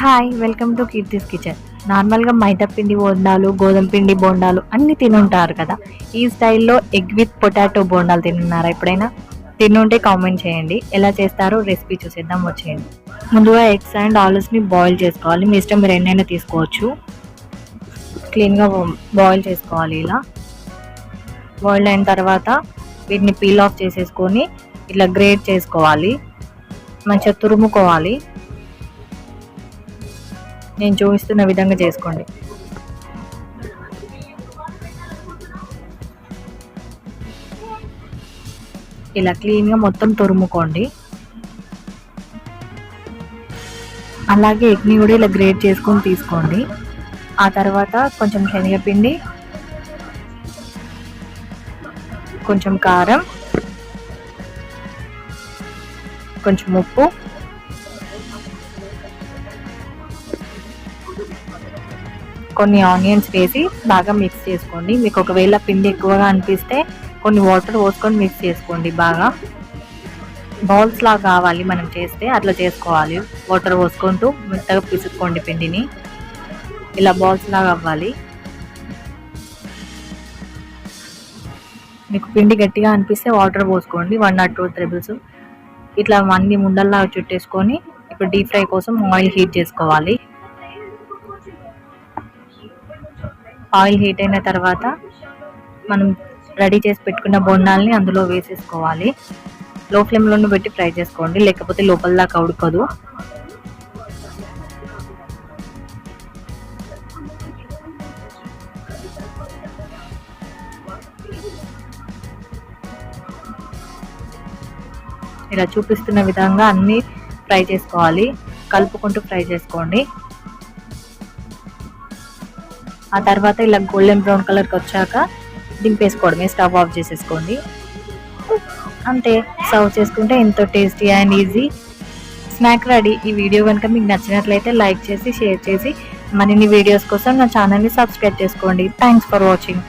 Hi welcome to Keerthi's kitchen. నార్మల్గా మైదా పిండి బోండాలు, గోధుమ పిండి బోండాలు అన్నీ తినుంటారు కదా. ఈ స్టైల్లో ఎగ్ విత్ పొటాటో బోండాలు తిన్నారా ఎప్పుడైనా? తినుంటే కామెంట్ చేయండి. ఎలా చేస్తారో రెసిపీ చూసేద్దాం వచ్చేయండి. ముందుగా ఎగ్స్ అండ్ ఆలూస్ని బాయిల్ చేసుకోవాలి. మీ ఇష్టం, మీరు ఎన్నైనా తీసుకోవచ్చు. క్లీన్గా బాయిల్ చేసుకోవాలి. ఇలా బాయిల్ అయిన తర్వాత వీటిని పీల్ ఆఫ్ చేసేసుకొని ఇట్లా గ్రేట్ చేసుకోవాలి. మంచిగా తురుముకోవాలి. నేను చూపిస్తున్న విధంగా చేసుకోండి. ఇలా క్లీన్గా మొత్తం తురుముకోండి. అలాగే ఎగ్ని కూడా ఇలా గ్రేట్ చేసుకొని తీసుకోండి. ఆ తర్వాత కొంచెం శనగపిండి, కొంచెం కారం, కొంచెం ఉప్పు, కొన్ని ఆనియన్స్ వేసి బాగా మిక్స్ చేసుకోండి. మీకు ఒకవేళ పిండి ఎక్కువగా అనిపిస్తే కొన్ని వాటర్ పోసుకొని మిక్స్ చేసుకోండి. బాగా బాల్స్ లాగా కావాలి మనం చేస్తే, అట్లా చేసుకోవాలి. వాటర్ పోసుకుంటూ మెత్తగా పిసుక్కోండి పిండిని. ఇలా బాల్స్ లాగా అవ్వాలి. మీకు పిండి గట్టిగా అనిపిస్తే వాటర్ పోసుకోండి, 1 or 2 టేబుల్స్. ఇట్లా అన్ని ముండల్లాగా చుట్టేసుకొని ఇప్పుడు డీప్ ఫ్రై కోసం ఆయిల్ హీట్ చేసుకోవాలి. ఆయిల్ హీట్ అయిన తర్వాత మనం రెడీ చేసి పెట్టుకున్న బొండాల్ని అందులో వేసేసుకోవాలి. లో ఫ్లేమ్లోనే పెట్టి ఫ్రై చేసుకోండి, లేకపోతే లోపల దాకా ఉడకదు. ఇలా చూపిస్తున్న విధంగా అన్నీ ఫ్రై చేసుకోవాలి. కలుపుకుంటూ ఫ్రై చేసుకోండి. ఆ తర్వాత ఇలా గోల్డెన్ బ్రౌన్ కలర్కి వచ్చాక దింపేసుకోవడమే, స్టవ్ ఆఫ్ చేసేసుకోండి. అంతే, సర్వ్ చేసుకుంటే ఎంతో tasty and easy snack ready. ఈ వీడియో కనుక మీకు నచ్చినట్లయితే లైక్ చేసి, షేర్ చేసి, మరిన్ని వీడియోస్ కోసం నా ఛానల్ని సబ్స్క్రైబ్ చేసుకోండి. Thanks for watching.